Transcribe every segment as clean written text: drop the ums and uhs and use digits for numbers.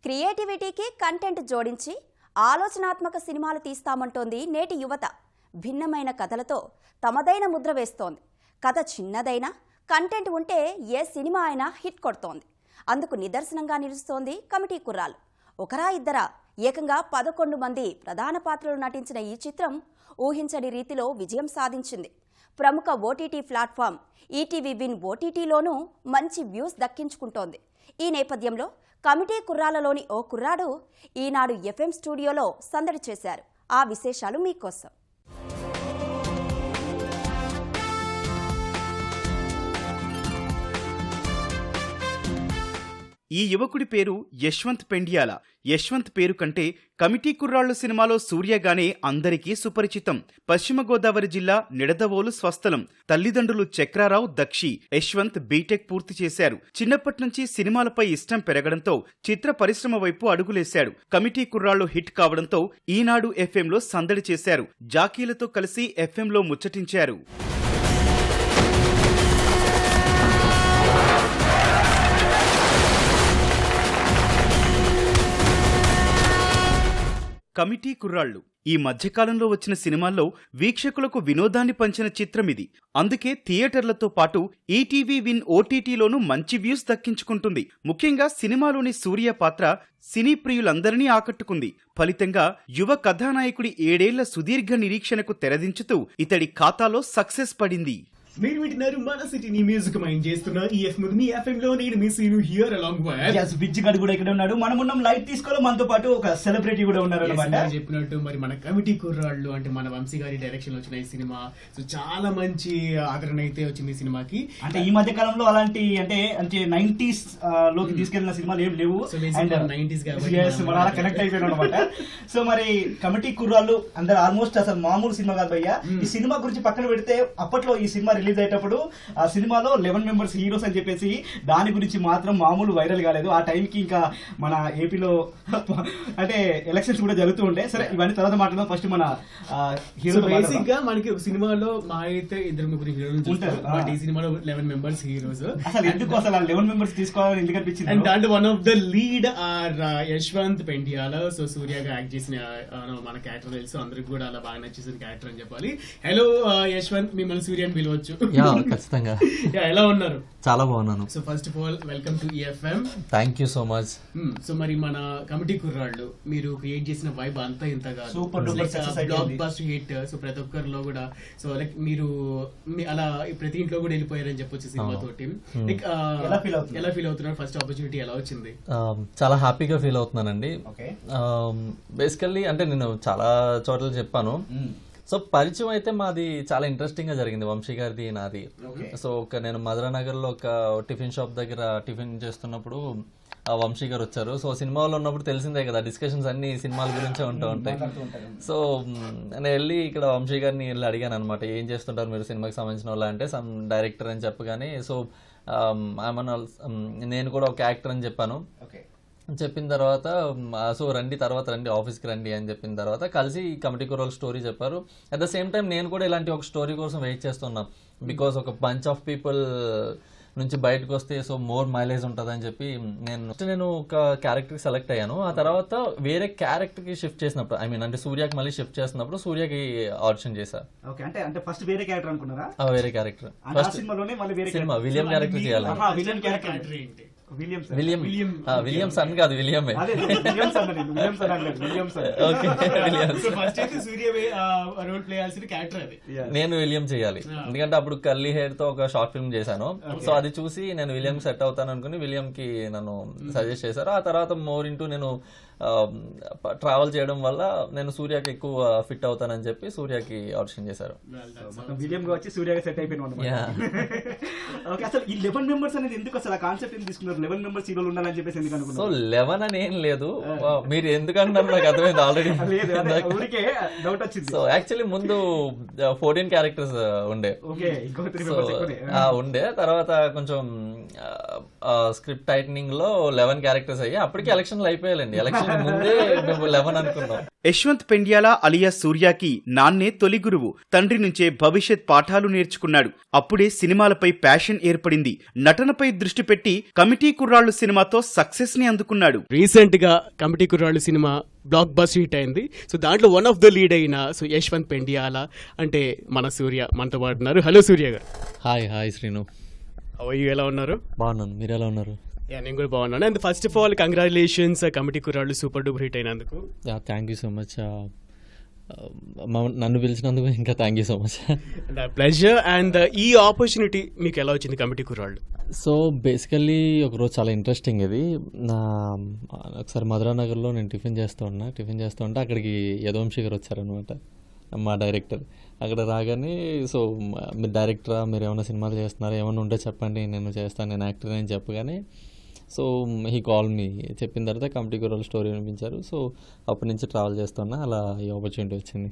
క్రియేటివిటీకి content జోడించి ఆలోచనాత్మక సినిమాలు తీస్తామంటోంది నేటి యువత. భిన్నమైన కథలతో తమదైన ముద్ర వేస్తోంది. కథ చిన్నదైనా కంటెంట్ ఉంటే ఏ సినిమా అయినా హిట్ కొడుతోంది. అందుకు నిదర్శనంగా నిలుస్తోంది కమిటీ కుర్రాళ్ళు. ఒకరా ఇద్దరా ఏకంగా 11 మంది ప్రధాన పాత్రలు నటించిన ఈ చిత్రం ఊహించని రీతిలో విజయం సాధించింది. ప్రముఖ ఓటీటీ ప్లాట్ఫామ్ ఈటీవీ విన్ ఓటీటీలోనూ మంచి వ్యూస్ దక్కించుకుంటోంది. ఈ నేపథ్యంలో కమిటీ కుర్రాళ్లలోని ఓ కుర్రాడు ఈనాడు ఎఫ్ఎం స్టూడియోలో సందడి చేశారు. ఆ విశేషాలు మీకోసం. ఈ యువకుడి పేరు యశ్వంత్ పెండ్యాల. యశ్వంత్ పేరు కంటే కమిటీ కుర్రాళ్లు సినిమాలో సూర్యగానే అందరికీ సుపరిచితం. పశ్చిమ గోదావరి జిల్లా నిడదవోలు స్వస్థలం. తల్లిదండ్రులు చక్రారావు, దక్షి. యశ్వంత్ బీటెక్ పూర్తి చేశారు. చిన్నప్పటి నుంచి సినిమాలపై ఇష్టం పెరగడంతో చిత్ర పరిశ్రమ వైపు అడుగులేశాడు. కమిటీ కుర్రాళ్లు హిట్ కావడంతో ఈనాడు ఎఫ్ఎంలో సందడి చేశారు. జాకీలతో కలిసి ఎఫ్ఎంలో ముచ్చటించారు. కమిటీ కుర్రాళ్లు ఈ మధ్యకాలంలో వచ్చిన సినిమాల్లో వీక్షకులకు వినోదాన్ని పంచిన చిత్రమిది. అందుకే థియేటర్లతో పాటు ఈటీవీ విన్ ఓటీటీలోనూ మంచి వ్యూస్ దక్కించుకుంటుంది. ముఖ్యంగా సినిమాలోని సూర్య పాత్ర సినీ ప్రియులందరినీ ఆకట్టుకుంది. ఫలితంగా యువ కథానాయకుడి 7 ఏళ్ల సుదీర్ఘ నిరీక్షణకు తెరదించుతూ ఇతడి ఖాతాలో సక్సెస్ పడింది. మీరు వింటున్నారు మన సిటీని మ్యూజిక్ మైండ్ చేస్తున్న ఈ ఎఫ్ఎం లో నేను మీ సీను హియర్ అలాంగ్ విత్ బిజ్ గడ్ కూడా ఇక్కడ ఉన్నాడు. మనం ఉన్నాం లైట్ తీసుకోవాలి. మనతో పాటు ఒక సెలబ్రిటీ కూడా ఉన్నారు అన్నమాట. చెప్పినట్టు మరి మన కమిటీ కుర్రాళ్ళు అంటే మన వంశీ గారి డైరెక్షన్ లో వచ్చిన ఈ సినిమా సో చాలా మంచి ఆదరణ అయితే వచ్చింది ఈ సినిమాకి. అంటే ఈ మధ్య కాలంలో అలాంటి అంటే 90s లోకి తీసుకెళ్లిన సినిమాలు ఏం లేవు. కనెక్ట్ అయిపోయారు అనమాట. సో మరి కమిటీ కుర్రాళ్ళు అందరు ఆల్మోస్ట్ అసలు మామూలు సినిమా కాదు భయ్యా. ఈ సినిమా గురించి పక్కన పెడితే అప్పట్లో ఈ సినిమా రిలీజ్ అయ్యేటప్పుడు ఆ సినిమాలో 11 మెంబర్స్ హీరోస్ అని చెప్పేసి దాని గురించి మాత్రం మామూలు వైరల్ కాలేదు. ఆ టైంకి ఇంకా మన ఏపీలో అంటే ఎలక్షన్స్ కూడా జరుగుతూ ఉంటాయి. సరే ఇవన్నీ తర్వాత మాట్లాడదాం. ఫస్ట్ మన హీరో బేసిక్ గా మనకి సినిమాలో మా అయితే 2-3 హీరోలు ఉంటారు. ఈ సినిమాలో 11 మెంబర్స్ హీరోస్. అసలు ఎందుకు అసలు 11 మెంబర్స్ తీసుకోవాలని ఎందుకు అనిపించింది? And one of the lead are Yashwant Pendyala. So సూర్యగా యాక్ట్ చేసిన మన క్యారెక్టర్ తెలుసు అందరికి కూడా అలా బాగా నచ్చేసిన క్యారెక్టర్ అని చెప్పాలి. హలో యశ్వంత్, మిమ్మల్ని సూర్య అని పిలవచ్చు. ఖచ్చితంగా. ఎలా ఉన్నారు? చాలా బాగున్నాను. So first of all welcome to EFM. Thank you so much. So మరి మన కమిటీ కుర్రాళ్ళు మీరు క్రియేట్ చేసిన వైబ్ అంతా ఇంతగా super block buster hit. So ప్రతి ఒక్కరిలో కూడా సో లైక్ మీరు అలా ప్రతి ఇంట్లో కూడా వెళ్ళిపోయారని చెప్పొచ్చు సినిమా తోటి. లైక్ ఎలా ఫీల్ అవుతున్నారు? ఫస్ట్ ఆపర్చునిటీ ఎలా వచ్చింది? చాలా హ్యాపీగా ఫీల్ అవుతున్నానండి. బేసికల్లీ అంటే నేను చాలా చోట్ల చెప్పాను. సో పరిచయం అయితే మాది చాలా ఇంట్రెస్టింగ్ గా జరిగింది, వంశీ గారిది నాది. సో నేను మధురానగర్ లో ఒక టిఫిన్ షాప్ దగ్గర టిఫిన్ చేస్తున్నప్పుడు వంశీ గారు వచ్చారు. సో సినిమాలో ఉన్నప్పుడు తెలిసిందే కదా, డిస్కషన్స్ అన్ని సినిమాల గురించే ఉంటూ ఉంటాయి. సో నేను వెళ్ళి ఇక్కడ వంశీ గారిని వెళ్ళి అడిగాను అనమాట, ఏం చేస్తుంటారు మీరు సినిమాకి సంబంధించిన వాళ్ళు అంటే సమ్ డైరెక్టర్ అని చెప్పగానే సో నేను కూడా ఒక యాక్టర్ అని చెప్పాను. చెప్పిన తర్వాత సో తర్వాత రండి ఆఫీస్కి రండి అని చెప్పిన తర్వాత కలిసి కమిటీ కుర్రాళ్ళు స్టోరీ చెప్పారు. అట్ ద సేమ్ టైం నేను కూడా ఇలాంటి ఒక స్టోరీ కోసం వెయిట్ చేస్తున్నా. బికాస్ ఒక బంచ్ ఆఫ్ పీపుల్ నుంచి బయటకు వస్తే సో మోర్ మైలేజ్ ఉంటుంది అని చెప్పి నేను ఒక క్యారెక్టర్కి సెలెక్ట్ అయ్యాను. ఆ తర్వాత వేరే క్యారెక్టర్కి షిఫ్ట్ చేసినప్పుడు అంటే సూర్యకి మళ్ళీ షిఫ్ట్ చేసినప్పుడు సూర్యకి ఆడిషన్ చేశాను. అంటే ఫస్ట్ వేరే క్యారెక్టర్ అనుకున్నారా? వేరే character. First cinema William character చేయాలి. విలియం సన్ కాదు, విలియమే. నేను విలియం చేయాలి, ఎందుకంటే అప్పుడు కర్లీ హెయిర్ తో ఒక షార్ట్ ఫిల్మ్ చేశాను. సో అది చూసి నేను విలియం సెట్ అవుతాను అనుకుని విలియం కి నన్ను సజెస్ట్ చేశారు. ఆ తర్వాత మోర్ ఇంటూ నేను ట్రావెల్ చేయడం వల్ల నేను సూర్యకి ఎక్కువ ఫిట్ అవుతానని చెప్పి సూర్యకి ఆడిషన్ చేశారు. అసలు ఈ 11 మెంబర్స్ అనేది ఎందుకు అసలు ఆ కాన్సెప్ట్ ఎందుకు తీసుకున్నారు? 11 మెంబర్స్ హీరోలు ఉండాలని చెప్పేసి ఎందుకు అనుకున్నారు? సో 11 అని ఏం లేదు, మీరు ఎందుకంటున్నారు నాకు అర్థమైంది ఆల్రెడీ. సో యాక్చువల్లీ ముందు 14 క్యారెక్టర్స్ ఉండే. తర్వాత కొంచెం స్క్రిప్ట్ టైటనింగ్ లో 11 క్యారెక్టర్స్ అయ్యి అప్పటికి ఎలక్షన్లు అయిపోయాలండి. ఎలక్షన్ ముందే మేము 11 అనుకున్నాం. యశ్వంత్ పెండ్యాల అలియా సూర్యాకి నాన్నే తొలి గురువు. తండ్రి నుంచే భవిష్యత్ పాఠాలు నేర్చుకున్నాడు. అప్పుడే సినిమాలపై ప్యాషన్ ఏర్పడింది. నటనపై దృష్టి పెట్టి కమిటీ కమిటీ కుర్రాళ్ళు సినిమాతో సక్సెస్ ని అందుకున్నాడు. రీసెంట్ గా కమిటీ కుర్రాళ్ళు సినిమా బ్లాక్ బస్టర్ హిట్ అయింది. సో దాంట్లో వన్ ఆఫ్ ద లీడ్ అయిన సో యశ్వంత్ పెండియాల అంటే మన సూర్య మనతో పాటున్నారు. హలో సూర్య గారు. హాయ్ శ్రీను. ఎలా ఉన్నారు? బాగున్నాను, మీరు ఎలా ఉన్నారు? నేను కూడా బాగున్నాను. And first of all congratulations committee కుర్రాళ్ళు సూపర్ డూపర్ హిట్ అయినందుకు. Thank you so much. నన్ను పిలిచినందుకు ఇంకా thank you so much. Pleasure. And ఈ ఆపర్చునిటీ మీకు ఎలా వచ్చింది కమిటీ కుర్రాళ్ళు? సో బేసికల్లీ ఒకరోజు చాలా ఇంట్రెస్టింగ్ ఇది. ఒకసారి మధురానగర్లో నేను టిఫిన్ చేస్తూ ఉంటే అక్కడికి యదువంశీ గారు వచ్చారనమాట, మా డైరెక్టర్. అక్కడ రాగానే సో మీరు డైరెక్టరా, మీరు ఏమైనా సినిమాలు చేస్తున్నారా, ఏమైనా ఉంటే చెప్పండి నేను చేస్తాను, నేను యాక్టర్ అని చెప్పగానే సో హీ కాల్ మీ. చెప్పిన తర్వాత కమిటీ కుర్రాళ్ళు స్టోరీ వినిపించారు. సో అప్పటి నుంచి ట్రావెల్ చేస్తున్నా, అలా ఈ ఆపర్చునిటీ వచ్చింది.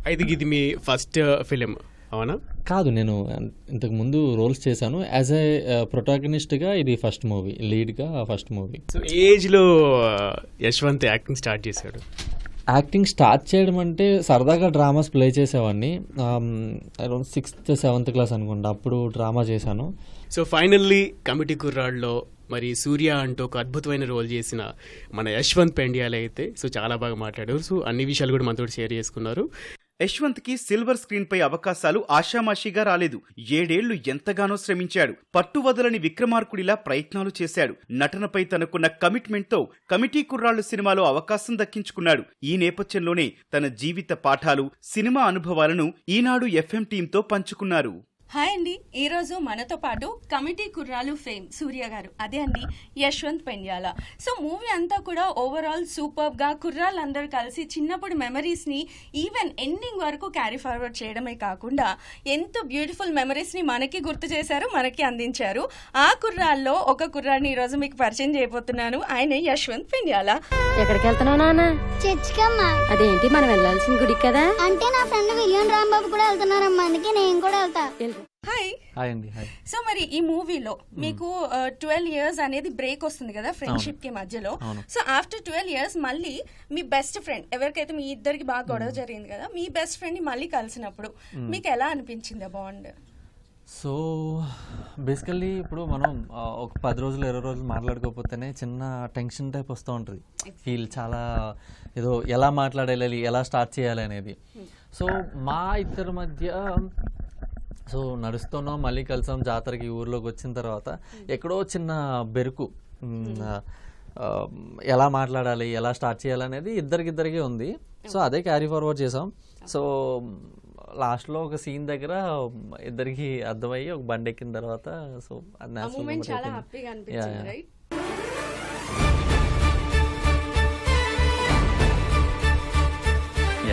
అయితే ఇది మీ ఫస్ట్ ఫిలిం అవునా? కాదు, నేను ఇంతకు ముందు రోల్స్ చేశాను. యాజ్ ఏ ప్రొటాగనిస్ట్గా ఇది ఫస్ట్ మూవీ, లీడ్గా ఫస్ట్ మూవీ. సో ఏజ్లో యశ్వంత్ యాక్టింగ్ స్టార్ట్ చేశాడు? యాక్టింగ్ స్టార్ట్ చేయడం అంటే సరదాగా డ్రామాస్ ప్లే చేసేవాడిని. అరౌండ్ 6th 7th క్లాస్ అనుకుంటా, అప్పుడు డ్రామా చేశాను. సో ఫైనల్లీ కమిటీ కుర్రాళ్ళలో మరి సూర్య అంటూ ఒక అద్భుతమైన రోల్ చేసిన మన యశ్వంత్ పెండియాల అయితే సో చాలా బాగా మాట్లాడారు. సో అన్ని విషయాలు కూడా మనతో షేర్ చేసుకున్నారు. యశ్వంత్ కి సిల్వర్ స్క్రీన్ పై అవకాశాలు ఆషామాషిగా రాలేదు. 7 ఏళ్లు ఎంతగానో శ్రమించాడు. పట్టువదలని విక్రమార్కుడిలా ప్రయత్నాలు చేశాడు. నటనపై తనకున్న కమిట్మెంట్ తో కమిటీ కుర్రాళ్ళు సినిమాలో అవకాశం దక్కించుకున్నాడు. ఈ నేపథ్యంలోనే తన జీవిత పాఠాలు, సినిమా అనుభవాలను ఈనాడు FM టీంతో పంచుకున్నారు. హాయ్ అండి, ఈరోజు మనతో పాటు కమిటీ కుర్రాలు ఫేమ్ సూర్య గారు, అదే అండి యశ్వంత్ పెండ్యాల. సో మూవీ అంతా కూడా ఓవరాల్ సూపర్గా కుర్రాళ్ళందరూ కలిసి చిన్నప్పుడు మెమరీస్ని ఈవెన్ ఎండింగ్ వరకు క్యారీ ఫార్వర్డ్ చేయడమే కాకుండా ఎంతో బ్యూటిఫుల్ మెమరీస్ని మనకి గుర్తు చేశారు, మనకి అందించారు. ఆ కుర్రాల్లో ఒక కుర్రాడిని ఈరోజు మీకు పరిచయం చేయబోతున్నాను. ఆయన యశ్వంత్ పెండ్యాల. ఎక్కడికి వెళ్తున్నావు నాన్న? చర్చికమ్మా. అదేంటి మనం వెళ్ళాల్సిన గుడికి కదా? అంటే నా ఫ్రెండ్ విలియం రాంబాబు కూడా వెళ్తున్నారమ్మా, అందుకే నేను కూడా వెళ్తా. హాయ్. హాయ్ అండి. హాయ్. సో మరి ఈ మూవీలో మీకు 12 years అనేది బ్రేక్ వస్తుంది కదా ఫ్రెండ్షిప్ కి మధ్యలో. సో ఆఫ్టర్ 12 years మళ్ళీ మీ బెస్ట్ ఫ్రెండ్, ఎవరికైతే మీ ఇద్దరికి బాగా గొడవ జరిగింది కదా, మీ బెస్ట్ ఫ్రెండ్ ని మళ్ళీ కలిసినప్పుడు మీకు ఎలా అనిపించింది ఆ బాండ్? సో బేసికల్లీ ఇప్పుడు మనం ఒక 10 రోజులు 20 రోజులు మాట్లాడుకోకపోతేనే చిన్న టెన్షన్ టైప్ వస్తూ ఉంటుంది. ఫీల్ చాలా ఏదో ఎలా మాట్లాడాలి, ఎలా స్టార్ట్ చేయాలి అనేది. సో మా ఇద్దరి మధ్య సో నడుస్తున్నాం, మళ్ళీ కలిసాం జాతరకి, ఊర్లోకి వచ్చిన తర్వాత ఎక్కడో చిన్న బెరుకు, ఎలా మాట్లాడాలి, ఎలా స్టార్ట్ చేయాలనేది ఇద్దరికిద్దరికీ ఉంది. సో అదే క్యారీ ఫార్వర్డ్ చేసాం. సో లాస్ట్లో ఒక సీన్ దగ్గర ఇద్దరికి అర్థమయ్యి ఒక బండి ఎక్కిన తర్వాత సో అది నేచురల్.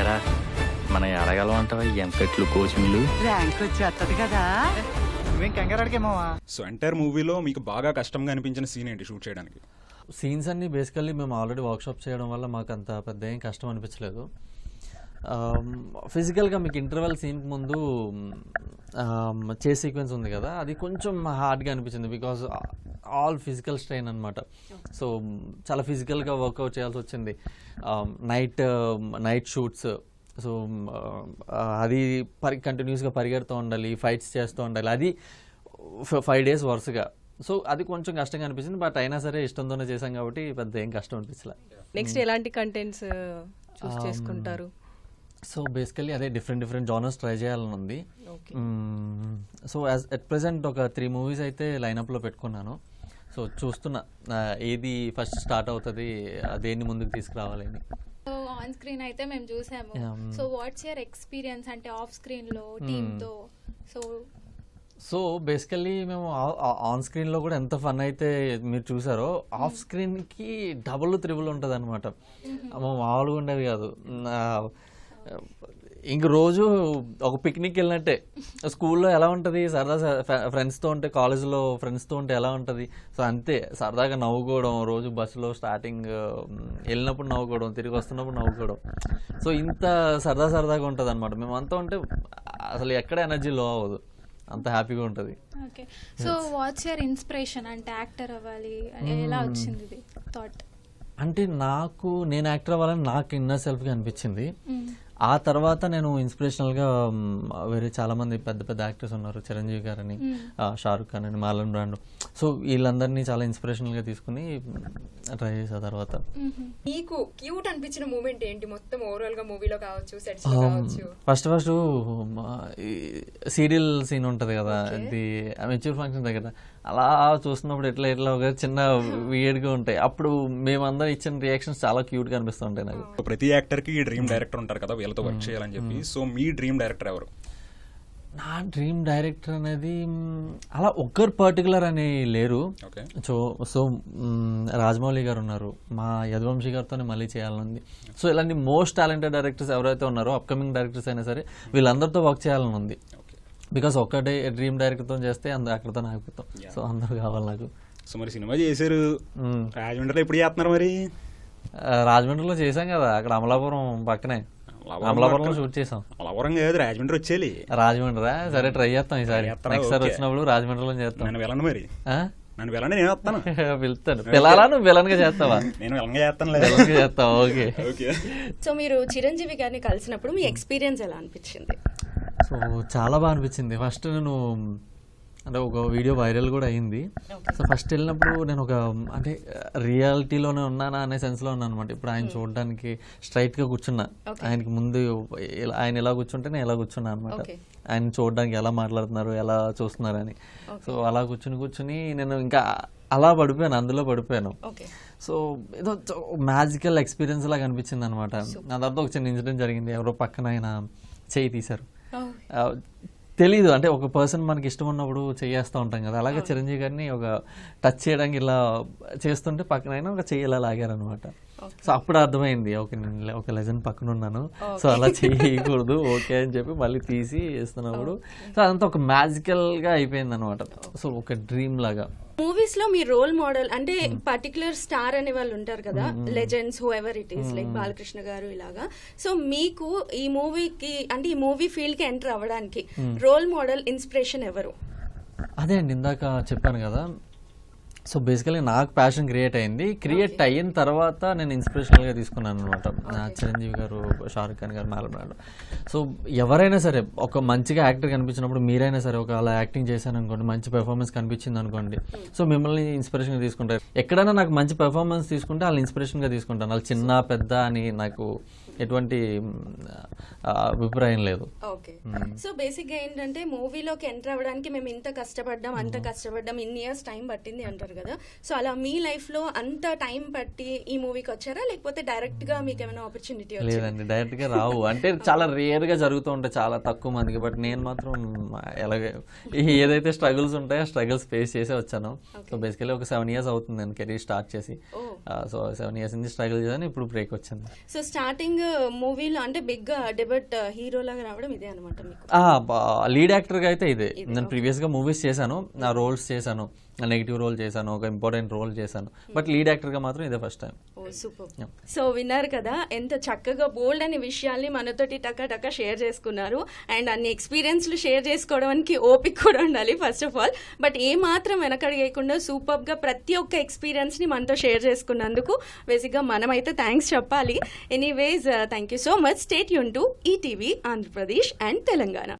ఎరా మన అడగలం అంటావా ఎంపెట్లు కోచింగ్లు ర్యాంక్ వచ్చేస్తుంది కదా, నువ్వేం కంగారాడికేమావా? సో ఎంటైర్ మూవీలో మీకు బాగా కష్టంగా అనిపించిన సీన్ ఏంటి షూట్ చేయడానికి? సీన్స్ అన్నీ బేసికల్లీ మేము ఆల్రెడీ వర్క్షాప్ చేయడం వల్ల మాకు అంత పెద్ద ఏం కష్టం అనిపించలేదు. ఫిజికల్గా మీకు ఇంటర్వెల్ సీన్కి ముందు చేస్ సీక్వెన్స్ ఉంది కదా, అది కొంచెం హార్డ్గా అనిపించింది. బికాజ్ ఆల్ ఫిజికల్ స్ట్రెయిన్ అనమాట. సో చాలా ఫిజికల్గా వర్కౌట్ చేయాల్సి వచ్చింది. Night shoots. సో అది కంటిన్యూస్గా పరిగెడుతూ ఉండాలి, ఫైట్స్ చేస్తూ ఉండాలి, అది 5 days వరుసగా. సో అది కొంచెం కష్టంగా అనిపించింది. బట్ అయినా సరే ఇష్టంతోనే చేశాం కాబట్టి పెద్ద ఏం కష్టం అనిపించలే. నెక్స్ట్ ఎలాంటి కంటెంట్స్ చూస్ చేసుకుంటారు? సో బేసికలీ అదే డిఫరెంట్ జానర్స్ ట్రై చేయాలని ఉంది. సో ఎట్ ప్రెసెంట్ ఒక 3 movies అయితే లైనప్లో పెట్టుకున్నాను. సో చూస్తున్నా ఏది ఫస్ట్ స్టార్ట్ అవుతుంది, దేన్ని ముందుకు తీసుకురావాలని. సో ఆన్ స్క్రీన్ అయితే మేము చూసాము. సో వాట్స్ యువర్ ఎక్స్పీరియన్స్ అంటే ఆఫ్ స్క్రీన్ లో టీమ్తో? సో బేసికల్లీ మేము ఆన్ స్క్రీన్లో కూడా ఎంత ఫన్ అయితే మీరు చూసారో, ఆఫ్ స్క్రీన్కి డబుల్ త్రిబుల్ ఉంటుంది అనమాట. మామూలుగా ఉండేది కాదు. ఇంక రోజు ఒక పిక్నిక్ వెళ్ళినట్టే. స్కూల్లో ఎలా ఉంటుంది సరదా, ఫ్రెండ్స్తో ఉంటే, కాలేజ్లో ఫ్రెండ్స్తో ఉంటే ఎలా ఉంటుంది, సో అంతే సరదాగా నవ్వుకోవడం. రోజు బస్సులో స్టార్టింగ్ వెళ్ళినప్పుడు నవ్వుకోవడం, తిరిగి వస్తున్నప్పుడు నవ్వుకోవడం. సో ఇంత సరదాగా ఉంటుంది అనమాట. మేము అంతా ఉంటే అసలు ఎక్కడ ఎనర్జీ లో అవ్వదు, అంత హ్యాపీగా ఉంటుంది. Okay. So what's your inspiration అంటే యాక్టర్ అవ్వాలి ఎలా వచ్చింది ఇది థాట్? అంటే నేను యాక్టర్ అవ్వాలని నాకు ఇన్నర్ సెల్ఫ్గా అనిపించింది. ఆ తర్వాత నేను ఇన్స్పిరేషనల్గా వేరే చాలామంది పెద్ద యాక్టర్స్ ఉన్నారు, చిరంజీవి గారని, షారుఖ్ ఖాన్ అని, మార్లన్ బ్రాండో. సో వీళ్ళందరినీ చాలా ఇన్స్పిరేషనల్గా తీసుకుని ట్రై చేసా తర్వాత. మీకు క్యూట్ అనిపించిన మూమెంట్ ఏంటి మొత్తం ఓవరాల్ గా మూవీలో కావచ్చు, సెట్స్ లో కావచ్చు? ఫస్ట్ సీరియల్ సీన్ ఉంటుంది కదా, అది మెచ్యూర్ ఫంక్షన్ దగ్గర అలా చూస్తున్నప్పుడు ఎట్లా ఒక చిన్న వియర్డ్గా ఉంటాయి. అప్పుడు మేమందరం ఇచ్చిన రియాక్షన్స్ చాలా క్యూట్గా అనిపిస్తుంటాయి నాకు. ప్రతి యాక్టర్కి డ్రీమ్ డైరెక్టర్ ఉంటారు కదా, వీళ్ళతో వర్క్ చేయాలని చెప్పి. సో మీ డ్రీమ్ డైరెక్టర్ ఎవరు? నా డ్రీమ్ డైరెక్టర్ అనేది అలా ఒక్కరు పర్టికులర్ అని లేరు. సో రాజమౌళి గారు ఉన్నారు, మా యదువంశీ గారితోనే మళ్ళీ చేయాలని. సో ఇలాంటి మోస్ట్ టాలెంటెడ్ డైరెక్టర్స్ ఎవరైతే ఉన్నారో, అప్కమింగ్ డైరెక్టర్స్ అయినా సరే, వీళ్ళందరితో వర్క్ చేయాలని ఉంది. బికాస్ ఒక్కటే డ్రీమ్ డైరెక్టర్తో చేస్తే అక్కడితో ఆగిపోతాం. సో అందరూ కావాలి నాకు. సో మరి సినిమా చేశారు, రాజమండ్రిలో ఎప్పుడు చేస్తున్నారు మరి? రాజమండ్రిలో చేసాం కదా, అక్కడ అమలాపురం పక్కనే, అమలాపురంలో షూట్ చేసాం. అమలాపురం కాదు, రాజమండ్రి వచ్చేయాలి. రాజమండ్రి సరే ట్రై చేస్తాం ఈసారి. నెక్స్ట్ సారి వచ్చినప్పుడు రాజమండ్రిలో చేస్తాం. నన్ను వెళ్ళండి మరి, నన్ను వెళ్ళండి, నేను వస్తాను. వెళ్తాను. పిల్లలా నువ్వు విలన్ గా చేస్తావా? నేను విలన్గా చేస్తాను. విలన్ గా చేస్తావా? ఓకే. సో మీరు చిరంజీవి గారిని కలిసినప్పుడు మీ ఎక్స్పీరియన్స్ ఎలా అనిపించింది? సో చాలా బాగా అనిపించింది. ఫస్ట్ నేను అంటే ఒక వీడియో వైరల్ కూడా అయింది. సో ఫస్ట్ వెళ్ళినప్పుడు నేను ఒక అంటే రియాలిటీలోనే ఉన్నానా అనే సెన్స్లో ఉన్నాను అనమాట. ఇప్పుడు ఆయన చూడడానికి స్ట్రైట్గా కూర్చున్నా, ఆయనకి ముందు ఆయన ఎలా కూర్చుంటే నేను ఎలా కూర్చున్నా అనమాట. ఆయన చూడడానికి ఎలా మాట్లాడుతున్నారు, ఎలా చూస్తున్నారు అని. సో అలా కూర్చుని నేను ఇంకా అలా పడిపోయాను, అందులో పడిపోయాను. సో ఏదో మ్యాజికల్ ఎక్స్పీరియన్స్ లాగా అనిపించింది అనమాట. నా తర్వాత ఒక చిన్న ఇన్సిడెంట్ జరిగింది. ఎవరో పక్కన ఆయన చేయి తీశారు. తెలీదు, అంటే ఒక పర్సన్ మనకి ఇష్టం ఉన్నప్పుడు చేయేస్తూ ఉంటాం కదా, అలాగే చిరంజీవి గారిని ఒక టచ్ చేయడానికి ఇలా చేస్తుంటే పక్కన అయినా ఒక చెయ్యి ఇలా లాగారనమాట. సో అప్పుడు అర్థమైంది, ఓకే నేను ఒక లెజెండ్ పక్కన ఉన్నాను, సో అలా చేయకూడదు ఓకే అని చెప్పి మళ్ళీ తీసి వేస్తున్నప్పుడు సో అదంతా ఒక మ్యాజికల్గా అయిపోయింది అనమాట. సో ఒక డ్రీమ్ లాగా. మూవీస్ లో మీ రోల్ మోడల్ అంటే పర్టికులర్ స్టార్ అనే వాళ్ళు ఉంటారు కదా, legends who ever it is, like Balakrishna గారు ఇలాగా. సో మీకు ఈ మూవీకి అంటే ఈ మూవీ ఫీల్డ్ కి ఎంటర్ అవ్వడానికి రోల్ మోడల్ ఇన్స్పిరేషన్ ఎవరు? అదే అండి ఇందాక చెప్పాను కదా. సో బేసికలీ నాకు ప్యాషన్ క్రియేట్ అయింది. క్రియేట్ అయిన తర్వాత నేను ఇన్స్పిరేషనల్గా తీసుకున్నాను అనమాట. చిరంజీవి గారు, షారుఖ్ ఖాన్ గారు, మాలనాడు. సో ఎవరైనా సరే ఒక మంచిగా యాక్టర్ కనిపించినప్పుడు మీరైనా సరే ఒక అలా యాక్టింగ్ చేశాను అనుకోండి, మంచి పెర్ఫార్మెన్స్ కనిపించింది అనుకోండి, సో మిమ్మల్ని ఇన్స్పిరేషన్గా తీసుకుంటారు. ఎక్కడైనా నాకు మంచి పెర్ఫార్మెన్స్ తీసుకుంటే వాళ్ళు ఇన్స్పిరేషన్గా తీసుకుంటాను. వాళ్ళు చిన్న పెద్ద అని నాకు ఎటువంటి అభిప్రాయం లేదు. ఓకే. సో బేసిక్ గా ఏంటంటే మూవీలోకి ఎంటర్ అవ్వడానికి మేము ఇంత కష్టపడ్డాం, అంత కష్టపడ్డాం, ఇన్ని ఇయర్స్ టైం పట్టింది అంటారు కదా. సో అలా మీ లైఫ్ లో అంత టైం పట్టి ఈ మూవీకి వచ్చారా, లేకపోతే డైరెక్ట్ గా మీకు ఏమైనా ఆపర్చునిటీ? లేదండి, డైరెక్ట్ గా రావు. అంటే చాలా రేర్ గా జరుగుతూ ఉంటాయి, చాలా తక్కువ మందికి. బట్ నేను మాత్రం ఎలాగే ఏదైతే స్ట్రగుల్స్ ఉంటాయో స్ట్రగుల్స్ ఫేస్ చేసే వచ్చాను. సో బేసికలీ ఒక 7 years అవుతుంది నేను కెరీర్ స్టార్ట్ చేసి. సో 7 years నుంచి స్ట్రగుల్ చేశాను, ఇప్పుడు బ్రేక్ వచ్చింది. సో స్టార్టింగ్ మూవీలో అంటే బిగ్ డెబ్యూట్ హీరో లాగా రావడం ఇదే అనమాట మీకు? లీడ్ యాక్టర్ గా అయితే ఇదే. నేను ప్రీవియస్ గా మూవీస్ చేశాను, నా రోల్స్ చేశాను, నెగిటివ్ రోల్ చేశాను, ఒక ఇంపార్టెంట్ రోల్ చేశాను. బట్ లీడ్ యాక్టర్ గా మాత్రం ఇదే ఫస్ట్ టైం. సూపర్. సో విన్నారు కదా, ఎంత చక్కగా బోల్డ్ అనే విషయాల్ని మనతోటి టకా షేర్ చేసుకున్నారు. అండ్ అన్ని ఎక్స్పీరియన్స్లు షేర్ చేసుకోవడానికి ఓపిక కూడా ఉండాలి ఫస్ట్ ఆఫ్ ఆల్. బట్ ఏ మాత్రం వెనకడిగేయకుండా సూపర్ గా ప్రతి ఒక్క ఎక్స్పీరియన్స్ ని మనతో షేర్ చేసుకున్నందుకు బేసిక్ గా మనమైతే థ్యాంక్స్ చెప్పాలి. Anyways thank you so much. Stay tune to ETV Andhra Pradesh and Telangana.